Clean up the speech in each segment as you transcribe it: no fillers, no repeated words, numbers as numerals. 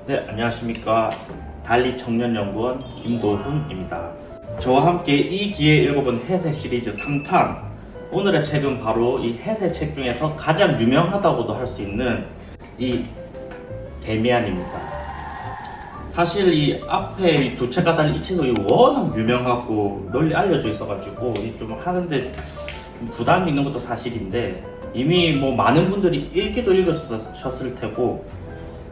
네, 안녕하십니까. 달리청년연구원 김도훈입니다. 저와 함께 이 기회에 읽어본 해세 시리즈 3탄. 오늘의 책은 바로 이 해세 책 중에서 가장 유명하다고도 할 수 있는 이 데미안입니다. 사실 이 앞에 이 두 책과 달리 이 책이 워낙 유명하고 널리 알려져 있어가지고 좀 하는데 좀 부담이 있는 것도 사실인데, 이미 뭐 많은 분들이 읽기도 읽으셨을 테고,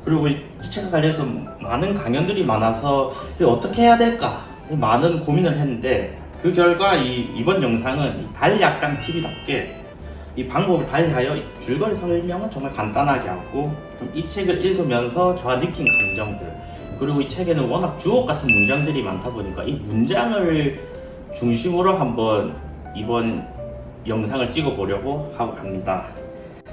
그리고 이 책과 관련해서 많은 강연들이 많아서 어떻게 해야 될까 많은 고민을 했는데, 그 결과 이번 영상은 달리학당 TV답게 이 방법을 달리하여 줄거리 설명은 정말 간단하게 하고, 이 책을 읽으면서 저가 느낀 감정들, 그리고 이 책에는 워낙 주옥 같은 문장들이 많다 보니까 이 문장을 중심으로 한번 이번 영상을 찍어 보려고 하고 갑니다.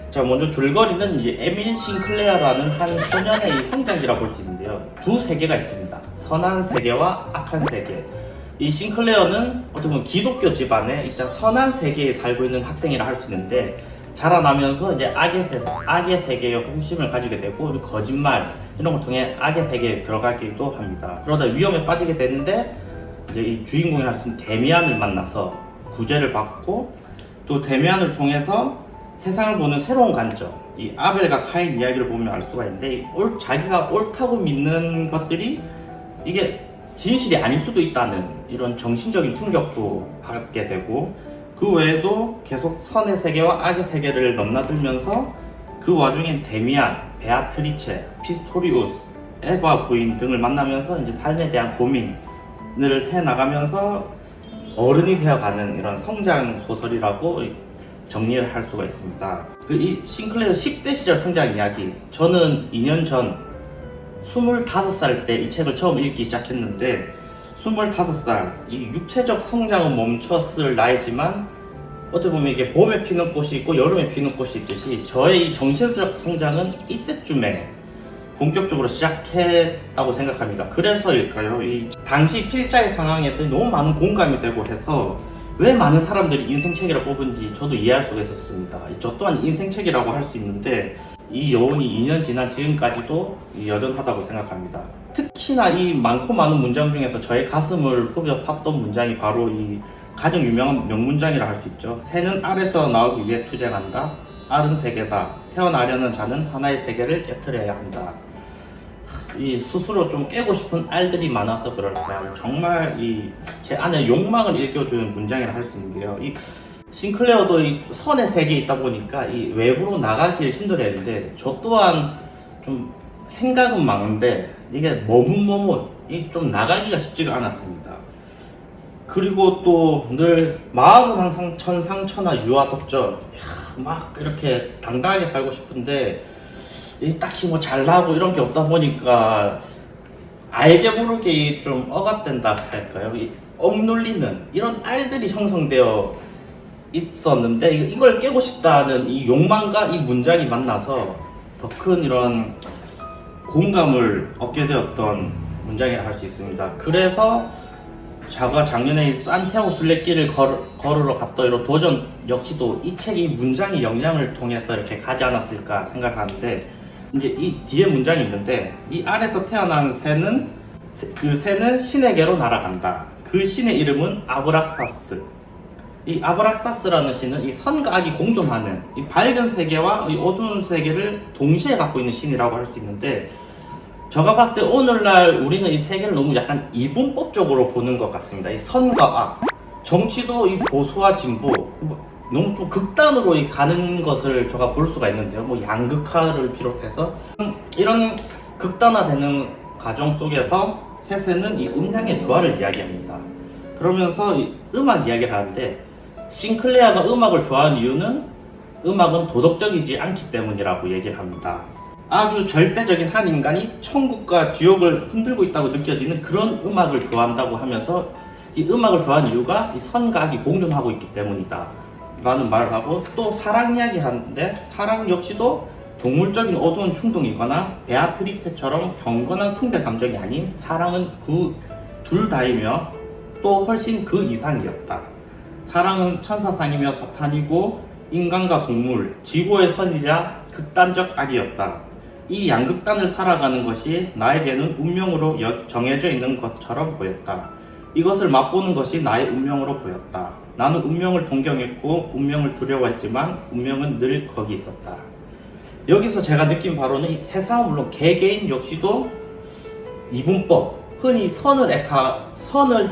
자, 먼저 줄거리는 이제 에밀 싱클레어라는 한 소년의 이 성장기라고 볼 수 있는데요. 두 세계가 있습니다. 선한 세계와 악한 세계. 이 싱클레어는 어떻게 보면 기독교 집안의 일단 선한 세계에 살고 있는 학생이라 할 수 있는데, 자라나면서 이제 악의 세계에 호기심을 가지게 되고, 거짓말 이런 걸 통해 악의 세계에 들어가기도 합니다. 그러다 위험에 빠지게 되는데, 이제 이 주인공이 할 수 있는 데미안을 만나서 구제를 받고, 또 데미안을 통해서 세상을 보는 새로운 관점, 이 아벨과 카인 이야기를 보면 알 수가 있는데, 자기가 옳다고 믿는 것들이 이게 진실이 아닐 수도 있다는 이런 정신적인 충격도 받게 되고, 그 외에도 계속 선의 세계와 악의 세계를 넘나들면서 그 와중엔 데미안, 베아트리체, 피스토리우스, 에바 부인 등을 만나면서 이제 삶에 대한 고민을 해나가면서 어른이 되어가는 이런 성장 소설이라고 정리를 할 수가 있습니다. 이 싱클레어 10대 시절 성장 이야기, 저는 2년 전 25살 때 이 책을 처음 읽기 시작했는데, 25살, 이 육체적 성장은 멈췄을 나이지만 어떻게 보면 이게 봄에 피는 꽃이 있고 여름에 피는 꽃이 있듯이 저의 이 정신적 성장은 이때쯤에 본격적으로 시작했다고 생각합니다. 그래서일까요? 이 당시 필자의 상황에서 너무 많은 공감이 되고 해서 왜 많은 사람들이 인생책이라고 뽑은지 저도 이해할 수가 있었습니다. 저 또한 인생책이라고 할 수 있는데, 이 여운이 2년 지난 지금까지도 여전하다고 생각합니다. 특히나 이 많고 많은 문장 중에서 저의 가슴을 후벼 팠던 문장이 바로 이 가장 유명한 명문장이라 할 수 있죠. 새는 알에서 나오기 위해 투쟁한다. 알은 세계다. 태어나려는 자는 하나의 세계를 깨트려야 한다. 이 스스로 좀 깨고 싶은 알들이 많아서 그럴까, 정말 제 안에 욕망을 일깨워주는 문장이라 할 수 있는데요. 이 싱클레어도 이 선의 세계에 있다 보니까 이 외부로 나가기를 힘들어했는데, 저 또한 좀 생각은 많은데 이게 머뭇머뭇 좀 나가기가 쉽지가 않았습니다. 그리고 또 늘 마음은 항상 천상천하 유아독전, 막 이렇게 당당하게 살고 싶은데 딱히 뭐 잘나고 이런 게 없다 보니까 알게 모르게 좀 억압된다 할까요? 억눌리는 이런 알들이 형성되어 있었는데, 이걸 깨고 싶다는 이 욕망과 이 문장이 만나서 더 큰 이런 공감을 얻게 되었던 문장이라 할 수 있습니다. 그래서 제가 작년에 산티아고 순례길을 걸으러 갔던 이런 도전 역시도 이 책이 문장의 영향을 통해서 이렇게 가지 않았을까 생각하는데, 이제 이 뒤에 문장이 있는데, 이 알에서 태어난 새는 그 새는 신에게로 날아간다. 그 신의 이름은 아브락사스. 이 아브락사스라는 신은 이 선과 악이 공존하는 이 밝은 세계와 이 어두운 세계를 동시에 갖고 있는 신이라고 할 수 있는데, 제가 봤을 때 오늘날 우리는 이 세계를 너무 약간 이분법적으로 보는 것 같습니다. 이 선과 악, 정치도 이 보수와 진보, 너무 좀 극단으로 가는 것을 제가 볼 수가 있는데요. 뭐 양극화를 비롯해서 이런 극단화되는 과정 속에서 해세는 이 음양의 조화를 이야기합니다. 그러면서 이 음악 이야기를 하는데, 싱클레어가 음악을 좋아하는 이유는 음악은 도덕적이지 않기 때문이라고 얘기를 합니다. 아주 절대적인 한 인간이 천국과 지옥을 흔들고 있다고 느껴지는 그런 음악을 좋아한다고 하면서, 이 음악을 좋아하는 이유가 이 선과 악이 공존하고 있기 때문이다 라는 말을 하고, 또 사랑 이야기 하는데, 사랑 역시도 동물적인 어두운 충동이거나 베아트리체처럼 경건한 숭배 감정이 아닌, 사랑은 그 둘 다이며 또 훨씬 그 이상이었다. 사랑은 천사상이며 사탄이고 인간과 동물, 지고의 선이자 극단적 악이었다. 이 양극단을 살아가는 것이 나에게는 운명으로 정해져 있는 것처럼 보였다. 이것을 맛보는 것이 나의 운명으로 보였다. 나는 운명을 동경했고 운명을 두려워했지만 운명은 늘 거기 있었다. 여기서 제가 느낀 바로는 이 세상은 물론 개개인 역시도 이분법, 흔히 선을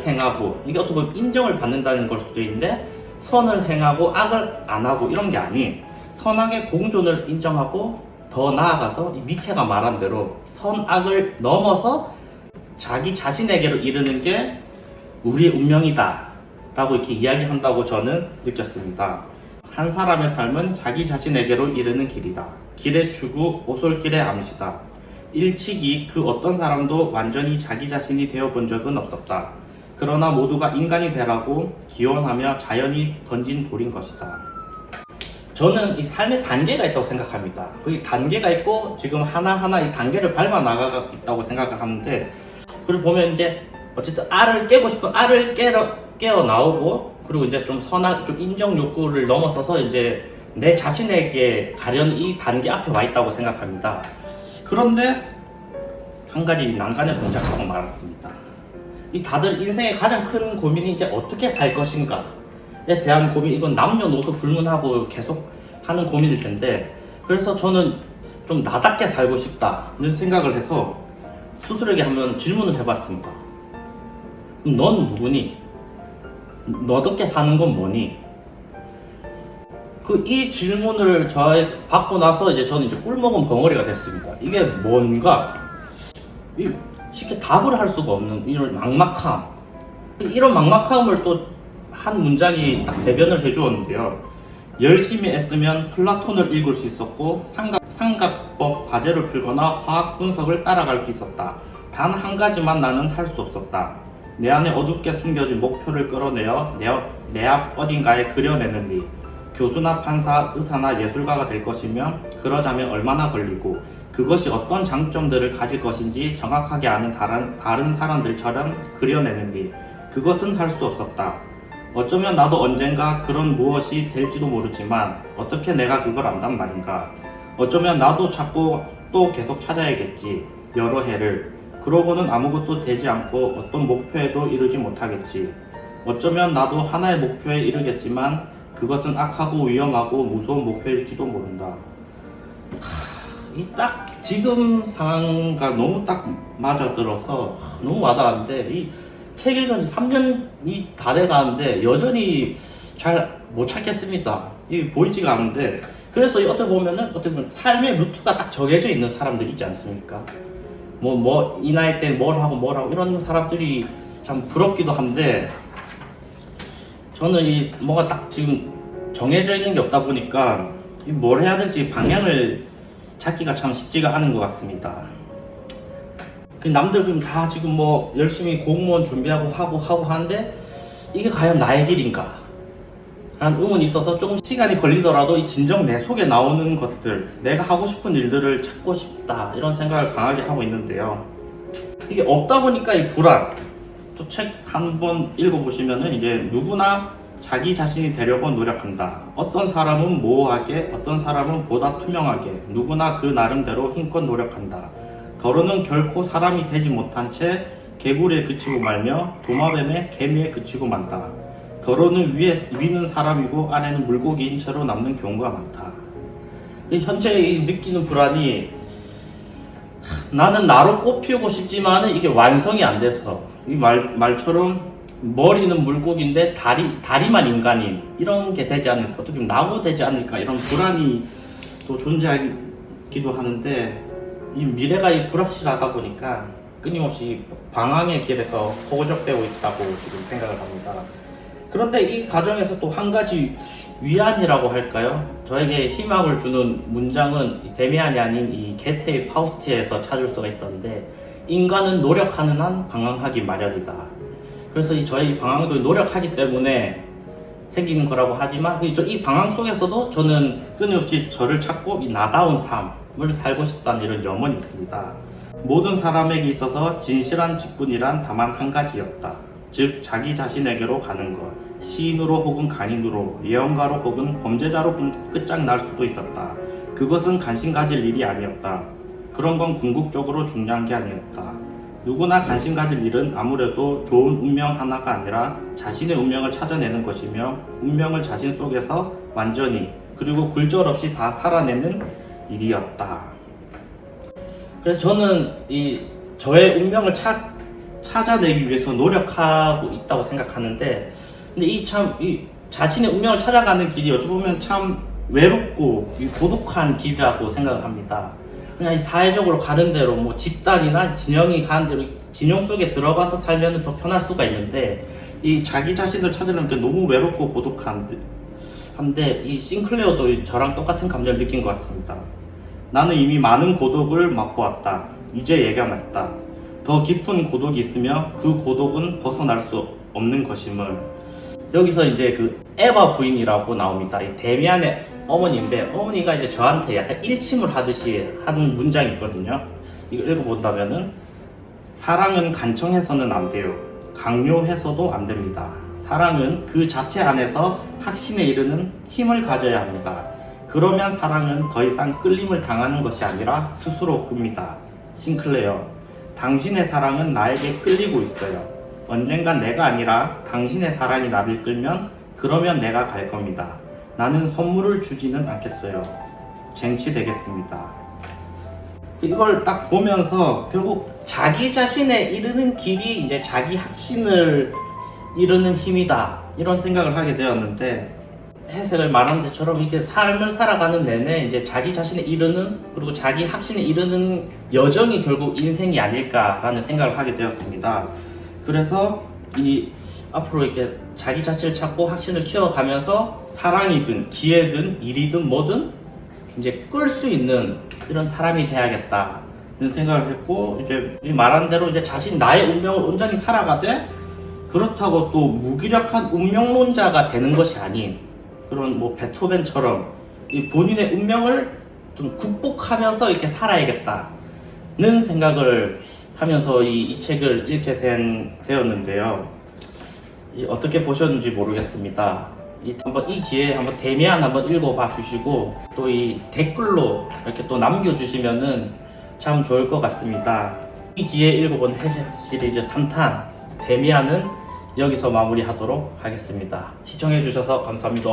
행하고, 이게 어떻게 보면 인정을 받는다는 걸 수도 있는데, 선을 행하고 악을 안 하고 이런 게 아닌 선악의 공존을 인정하고, 더 나아가서 니체가 말한 대로 선악을 넘어서 자기 자신에게로 이르는 게 우리의 운명이다 라고 이렇게 이야기한다고 저는 느꼈습니다. 한 사람의 삶은 자기 자신에게로 이르는 길이다. 길의 추구, 오솔길의 암시다. 일찍이 그 어떤 사람도 완전히 자기 자신이 되어본 적은 없었다. 그러나 모두가 인간이 되라고 기원하며 자연이 던진 돌인 것이다. 저는 이 삶에 단계가 있다고 생각합니다. 그 단계가 있고 지금 하나하나 이 단계를 밟아 나가고 있다고 생각을 하는데, 그리고 보면 이제 어쨌든 알을 깨고 싶은 알을 깨어 나오고, 그리고 이제 좀 인정 욕구를 넘어서서 이제 내 자신에게 가려는 이 단계 앞에 와 있다고 생각합니다. 그런데 한 가지 난간에 봉착하고 말았습니다. 이 다들 인생의 가장 큰 고민이 이제 어떻게 살 것인가에 대한 고민, 이건 남녀노소 불문하고 계속 하는 고민일 텐데, 그래서 저는 좀 나답게 살고 싶다는 생각을 해서 스스로에게 한번 질문을 해봤습니다. 넌 누구니? 너답게 사는 건 뭐니? 이 질문을 받고 나서 이제 저는 이제 꿀먹은 벙어리가 됐습니다. 이게 뭔가 쉽게 답을 할 수가 없는 이런 막막함, 이런 막막함을 또 한 문장이 딱 대변을 해주었는데요. 열심히 애쓰면 플라톤을 읽을 수 있었고 삼각법 과제를 풀거나 화학 분석을 따라갈 수 있었다. 단 한 가지만 나는 할 수 없었다. 내 안에 어둡게 숨겨진 목표를 끌어내어 내 앞 어딘가에 그려내는 일. 교수나 판사, 의사나 예술가가 될 것이면 그러자면 얼마나 걸리고, 그것이 어떤 장점들을 가질 것인지 정확하게 아는 다른 사람들처럼 그려내는 일. 그것은 할 수 없었다. 어쩌면 나도 언젠가 그런 무엇이 될지도 모르지만 어떻게 내가 그걸 안단 말인가. 어쩌면 나도 찾고 또 계속 찾아야겠지. 여러 해를. 그러고는 아무것도 되지 않고 어떤 목표에도 이르지 못하겠지. 어쩌면 나도 하나의 목표에 이르겠지만 그것은 악하고 위험하고 무서운 목표일지도 모른다. 이 딱 지금 상황과 너무 딱 맞아들어서 너무 와닿았는데, 이 책 읽은 지 3년이 다 돼가는데 여전히 잘 못 찾겠습니다. 이게 보이지가 않는데, 그래서 어떻게 보면 삶의 루트가 딱 정해져 있는 사람들 있지 않습니까? 이 나이 때 뭘 하고 이런 사람들이 참 부럽기도 한데, 저는 뭐가 딱 지금 정해져 있는 게 없다 보니까 뭘 해야 될지 방향을 찾기가 참 쉽지가 않은 것 같습니다. 남들 다 지금 열심히 공무원 준비하고 하고 하는데 이게 과연 나의 길인가? 라는 의문이 있어서 조금 시간이 걸리더라도 이 진정 내 속에 나오는 것들, 내가 하고 싶은 일들을 찾고 싶다, 이런 생각을 강하게 하고 있는데요. 이게 없다 보니까 이 불안. 또 책 한 번 읽어보시면은 이제 누구나 자기 자신이 되려고 노력한다. 어떤 사람은 모호하게, 어떤 사람은 보다 투명하게, 누구나 그 나름대로 힘껏 노력한다. 더러는 결코 사람이 되지 못한 채 개구리에 그치고 말며 도마뱀에 개미에 그치고 만다. 더러는 위는 사람이고 아래는 물고기인 채로 남는 경우가 많다. 현재 느끼는 불안이, 나는 나로 꽃피우고 싶지만 이게 완성이 안 돼서, 이 말처럼 머리는 물고기인데 다리만 인간인, 이런 게 되지 않을까, 어떻게 보면 나고 되지 않을까, 이런 불안이 또 존재하기도 하는데, 이 미래가 불확실하다 보니까 끊임없이 방황의 길에서 호적되고 있다고 지금 생각을 합니다. 그런데 이 과정에서 또 한 가지 위안이라고 할까요? 저에게 희망을 주는 문장은 데미안이 아닌 이 게테의 파우스트에서 찾을 수가 있었는데, 인간은 노력하는 한 방황하기 마련이다. 그래서 저의 방황도 노력하기 때문에 생기는 거라고 하지만, 이 방황 속에서도 저는 끊임없이 저를 찾고 이 나다운 삶을 살고 싶다는 이런 염원이 있습니다. 모든 사람에게 있어서 진실한 직분이란 다만 한 가지였다. 즉 자기 자신에게로 가는 것. 시인으로 혹은 간인으로, 예언가로 혹은 범죄자로 끝장날 수도 있었다. 그것은 관심 가질 일이 아니었다. 그런 건 궁극적으로 중요한 게 아니었다. 누구나 관심 가질 일은 아무래도 좋은 운명 하나가 아니라 자신의 운명을 찾아내는 것이며 운명을 자신 속에서 완전히 그리고 굴절없이 다 살아내는 일이었다. 그래서 저는 저의 운명을 찾아내기 위해서 노력하고 있다고 생각하는데, 근데 이 자신의 운명을 찾아가는 길이 어찌 보면 참 외롭고 고독한 길이라고 생각을 합니다. 그냥 사회적으로 가는 대로 뭐 집단이나 진영이 가는 대로 진영 속에 들어가서 살면 더 편할 수가 있는데, 이 자기 자신을 찾으려는 게 너무 외롭고 고독한데 이 싱클레어도 저랑 똑같은 감정을 느낀 것 같습니다. 나는 이미 많은 고독을 맛보았다. 이제 예감했다. 더 깊은 고독이 있으며 그 고독은 벗어날 수 없는 것임을. 여기서 이제 그 에바 부인이라고 나옵니다. 이 데미안의 어머니인데, 어머니가 이제 저한테 약간 일침을 하듯이 하는 문장이 있거든요. 이거 읽어본다면은, 사랑은 간청해서는 안 돼요. 강요해서도 안 됩니다. 사랑은 그 자체 안에서 확신에 이르는 힘을 가져야 합니다. 그러면 사랑은 더 이상 끌림을 당하는 것이 아니라 스스로 끕니다. 싱클레어, 당신의 사랑은 나에게 끌리고 있어요. 언젠간 내가 아니라 당신의 사랑이 나를 끌면 그러면 내가 갈 겁니다. 나는 선물을 주지는 않겠어요. 쟁취되겠습니다. 이걸 딱 보면서 결국 자기 자신에 이르는 길이 이제 자기 확신을 이루는 힘이다, 이런 생각을 하게 되었는데, 해석을 말한 것처럼 이렇게 삶을 살아가는 내내 이제 자기 자신에 이르는, 그리고 자기 확신에 이르는 여정이 결국 인생이 아닐까라는 생각을 하게 되었습니다. 그래서 앞으로 이렇게 자기 자신을 찾고 확신을 키워가면서 사랑이든 기회든 일이든 뭐든 이제 끌 수 있는 이런 사람이 돼야겠다는 생각을 했고, 이제 말한 대로 이제 나의 운명을 온전히 살아가되, 그렇다고 또 무기력한 운명론자가 되는 것이 아닌 그런 뭐 베토벤처럼 본인의 운명을 좀 극복하면서 이렇게 살아야겠다는 생각을 하면서 이 책을 읽게 되었는데요. 어떻게 보셨는지 모르겠습니다. 한번 이 기회에 한번 데미안 한번 읽어봐 주시고, 또 이 댓글로 이렇게 또 남겨주시면은 참 좋을 것 같습니다. 이 기회에 읽어본 해세 시리즈 3탄 데미안은 여기서 마무리하도록 하겠습니다. 시청해주셔서 감사합니다.